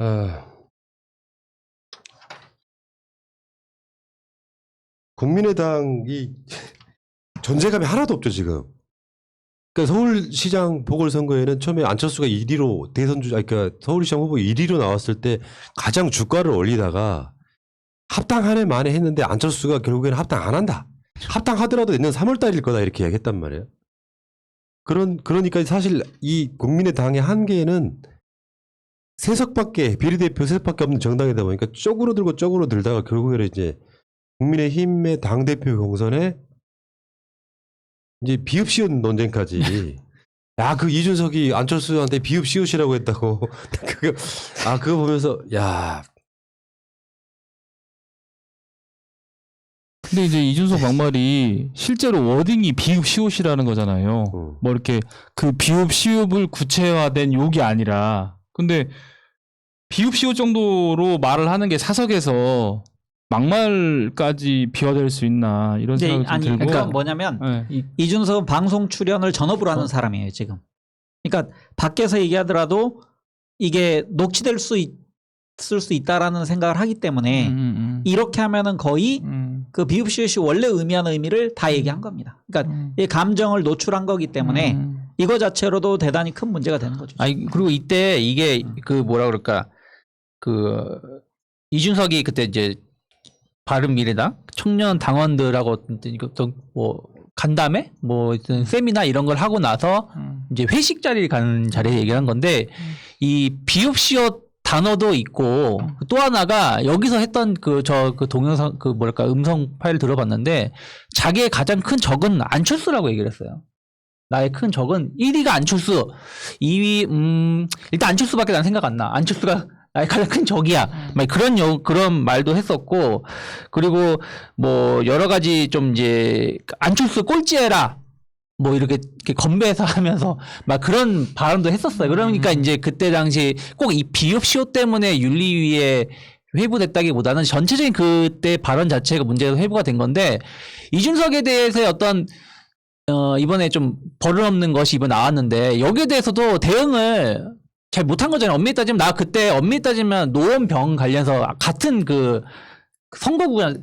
아, 국민의당이 존재감이 하나도 없죠 지금. 그러니까 서울시장 보궐선거에는 처음에 안철수가 1위로 그러니까 서울시장 후보 1위로 나왔을 때 가장 주가를 올리다가 합당하네 만에 했는데 안철수가 결국에는 합당 안 한다. 합당하더라도 내년 3월 달일 거다 이렇게 얘기했단 말이에요. 그러니까 사실 이 국민의당의 한계는 비례대표 3석밖에 없는 정당이다 보니까 쪽으로 들고 쪽으로 들다가 결국에는 이제 국민의힘의 당대표 경선에 이제 비읍 시옷 논쟁까지. 야, 그 이준석이 안철수한테 비읍 시옷이라고 했다고. 그거 보면서, 야. 근데 이제 이준석 막말이 실제로 워딩이 비읍 시옷이라는 거잖아요. 뭐 이렇게 그 비읍 시옷을 구체화된 욕이 아니라. 근데 비읍 시옷 정도로 말을 하는 게 사석에서 막말까지 비화될 수 있나 이런 생각이 좀 들고. 그러니까 뭐냐면 네. 이준석은 방송 출연을 전업으로 하는 사람이에요 지금. 그러니까 밖에서 얘기하더라도 이게 녹취될 수 있을 수 있다라는 생각을 하기 때문에 이렇게 하면은 거의 그 비읍시옷이 원래 의미하는 의미를 다 얘기한 겁니다. 그러니까 이 감정을 노출한 거기 때문에 이거 자체로도 대단히 큰 문제가 되는 거죠. 아니 그리고 이때 이게 그 뭐라 그럴까 그 이준석이 그때 이제 바른미래당 청년 당원들하고 뭐 간담회 뭐 세미나 이런 걸 하고 나서 이제 회식 자리를 가는 자리에 얘기를 한 건데 이 비읍시옷 단어도 있고 또 하나가 여기서 했던 그 동영상 그 뭐랄까 음성 파일 들어봤는데 자기의 가장 큰 적은 안철수라고 얘기를 했어요. 나의 큰 적은 1위가 안철수, 2위 일단 안철수밖에 난 생각 안 나. 안철수가 나의 가장 큰 적이야. 막 그런 말도 했었고, 그리고 뭐 여러 가지 좀 이제 안철수 꼴찌해라. 뭐 이렇게 건배해서 하면서 막 그런 발언도 했었어요. 그러니까 이제 그때 당시 꼭 이 비읍시옷 때문에 윤리위에 회부됐다기보다는 전체적인 그때 발언 자체가 문제가 회부가 된 건데 이준석에 대해서의 어떤 이번에 좀 버릇없는 것이 이번 나왔는데 여기에 대해서도 대응을 잘 못한 거잖아요. 엄밀히 따지면 나 그때 엄밀히 따지면 노원병 관련해서 같은 그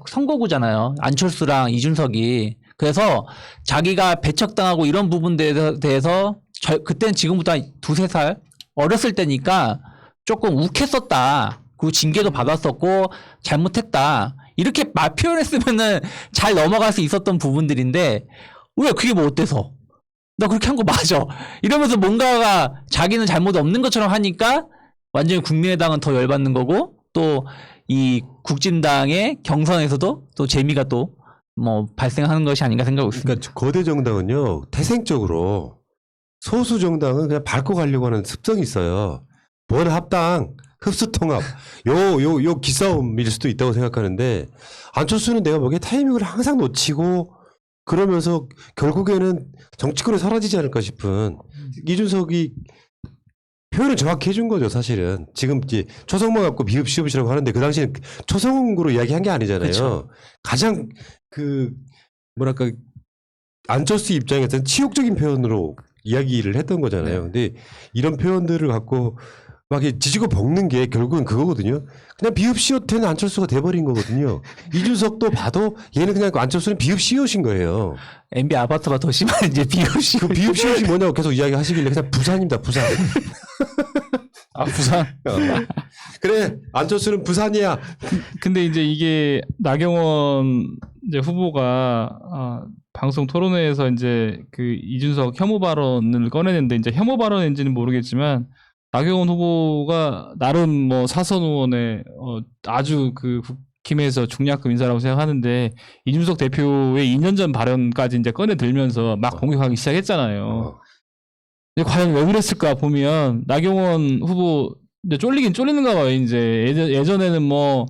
선거구잖아요. 안철수랑 이준석이. 그래서 자기가 배척당하고 이런 부분에 대해서 그때는 지금보다 2-3살 어렸을 때니까 조금 욱했었다. 그리고 징계도 받았었고 잘못했다. 이렇게 말 표현했으면은 잘 넘어갈 수 있었던 부분들인데 왜 그게 뭐 어때서? 나 그렇게 한 거 맞아. 이러면서 뭔가가 자기는 잘못 없는 것처럼 하니까 완전히 국민의당은 더 열받는 거고 또 이 국진당의 경선에서도 또 재미가 또 뭐 발생하는 것이 아닌가 생각하고 있습니다. 그러니까 거대 정당은요 태생적으로 소수 정당은 그냥 밟고 가려고 하는 습성이 있어요. 원 합당, 흡수 통합, 요 기싸움일 수도 있다고 생각하는데 안철수는 내가 보기에 타이밍을 항상 놓치고 그러면서 결국에는 정치권에 사라지지 않을까 싶은 이준석이 표현을 정확히 해준 거죠, 사실은. 지금 이제 초성만 갖고 비읍시옷이라고 하는데 그 당시에는 초성으로 이야기한 게 아니잖아요. 그쵸. 가장 뭐랄까 안철수 입장에서는 치욕적인 표현으로 이야기를 했던 거잖아요. 근데 이런 표현들을 갖고 막 지지고 볶는 게 결국은 그거거든요. 그냥 비읍시옷된 안철수가 돼버린 거거든요. 이준석도 봐도 얘는 그냥 안철수는 비읍시옷인 거예요. MB 아파트가 더 심한 이제 비읍시옷. 그 비읍시옷이 뭐냐고 계속 이야기하시길래 그냥 부산입니다. 부산. 아 부산. 그래 안철수는 부산이야. 근데 이제 이게 나경원 이제 후보가 방송 토론회에서 이제 그 이준석 혐오 발언을 꺼내는데 이제 혐오 발언인지는 모르겠지만. 나경원 후보가 나름 뭐 사선 의원의 아주 그 국힘에서 중량급 인사라고 생각하는데 이준석 대표의 2년 전 발언까지 이제 꺼내 들면서 막 공격하기 시작했잖아요. 근데 과연 왜 그랬을까 보면 나경원 후보 이제 쫄리긴 쫄리는가 봐요. 이제 예전에는 뭐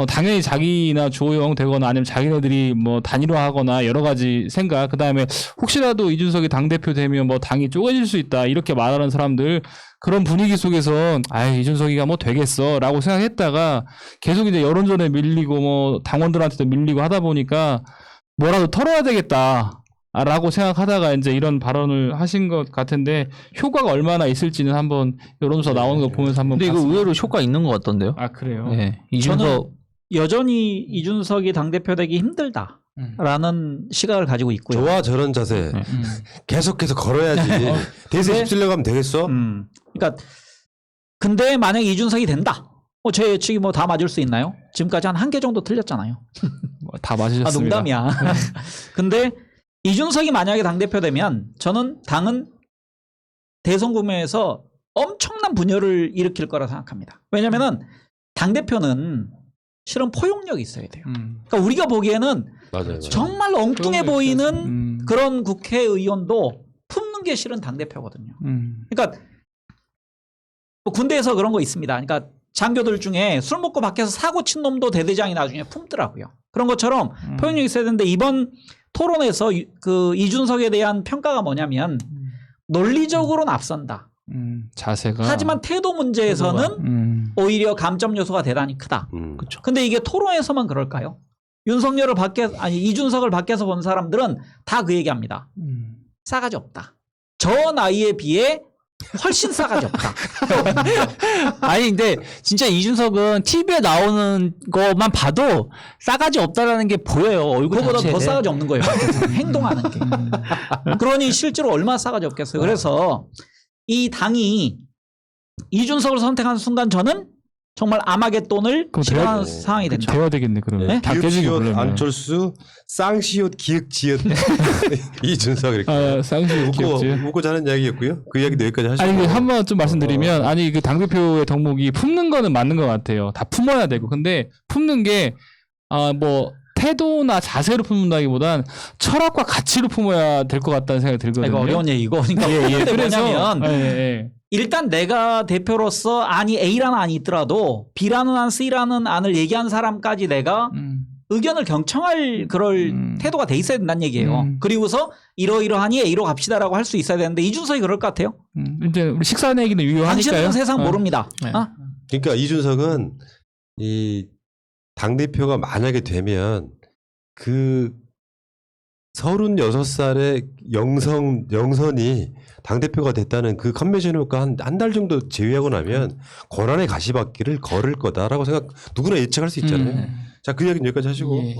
당연히 자기나 주호영 되거나 아니면 자기네들이 뭐 단일화하거나 여러 가지 생각, 그 다음에 혹시라도 이준석이 당대표 되면 뭐 당이 쪼개질 수 있다 이렇게 말하는 사람들 그런 분위기 속에서 이준석이가 뭐 되겠어 라고 생각했다가 계속 이제 여론전에 밀리고 뭐 당원들한테도 밀리고 하다 보니까 뭐라도 털어야 되겠다. 라고 생각하다가 이제 이런 발언을 하신 것 같은데 효과가 얼마나 있을지는 한번 여론조사 나오는 거 보면서 한번 근데 이거 봤습니다. 의외로 효과 있는 것 같던데요. 아 그래요? 네. 이준석 저는 여전히 이준석이 당대표 되기 힘들다라는 시각을 가지고 있고요. 좋아 저런 자세. 계속해서 걸어야지. 대세 휩쓸려고 하면 되겠어? 그러니까 근데 만약에 이준석이 된다. 제 예측이 뭐 다 맞을 수 있나요? 지금까지 한 개 정도 틀렸잖아요. 다 맞으셨습니다. 농담이야. 근데 이준석이 만약에 당대표 되면 저는 당은 대선 구매에서 엄청난 분열을 일으킬 거라 생각합니다. 왜냐면은 당대표는 실은 포용력이 있어야 돼요. 그러니까 우리가 보기에는 맞아요. 정말 엉뚱해 보이는 음. 그런 국회의원도 품는 게 실은 당대표거든요. 그러니까 뭐 군대에서 그런 거 있습니다. 그러니까 장교들 중에 술 먹고 밖에서 사고 친 놈도 대대장이 나중에 품더라고요. 그런 것처럼 포용력이 있어야 되는데 이번 토론에서 그 이준석에 대한 평가가 뭐냐면 논리적으로는 앞선다. 자세가. 하지만 태도 문제에서는 오히려 감점 요소가 대단히 크다. 그렇죠. 근데 이게 토론에서만 그럴까요? 윤석열을 이준석을 밖에서 본 사람들은 다 그 얘기합니다. 싸가지 없다. 저 나이에 비해 훨씬 싸가지 없다. 아니 근데 진짜 이준석은 TV에 나오는 것만 봐도 싸가지 없다라는 게 보여요. 얼굴 그거보다 자체에. 더 싸가지 없는 거예요. 행동하는 게. 그러니 실제로 얼마나 싸가지 없겠어요. 그래서 이 당이 이준석을 선택한 순간 저는 정말 아마겟돈을 그럼 시도하는 대화- 상황이 된다. 돼야 되겠네 그러면. 네? 다 깨지게 기읍, 보려면. 안철수, 쌍시옷, 기읍지읒 이준석 이렇게 아, 쌍시 기억지. 웃고 자는 이야기였고요. 그 이야기도 여기까지 하시고. 아니 근데 한번 좀 말씀드리면 아니 그 당대표의 덕목이 품는 거는 맞는 것 같아요. 다 품어야 되고 근데 품는 게 뭐 태도나 자세로 품는다기보단 철학과 가치로 품어야 될 것 같다는 생각이 들거든요. 이거 어려운 얘기고. 그러니까 근데 뭐냐면 일단 내가 대표로서 안이 A라는 안이 있더라도 B라는 안, C라는 안을 얘기한 사람까지 내가 의견을 경청할 그럴 태도가 돼 있어야 된다는 얘기예요. 그리고서 이러이러하니 A로 갑시다라고 할 수 있어야 되는데 이준석이 그럴 것 같아요? 이제 우리 식사 내기는 유효하니까요. 당신은 세상 모릅니다. 네. 어? 그러니까 이준석은 이 당대표가 만약에 되면 그 36살의 영선이 당대표가 됐다는 그 컨벤션 효과 한 달 정도 제외하고 나면 고난의 가시밭길을 걸을 거다라고 누구나 예측할 수 있잖아요. 자, 그 이야기는 여기까지 하시고. 예.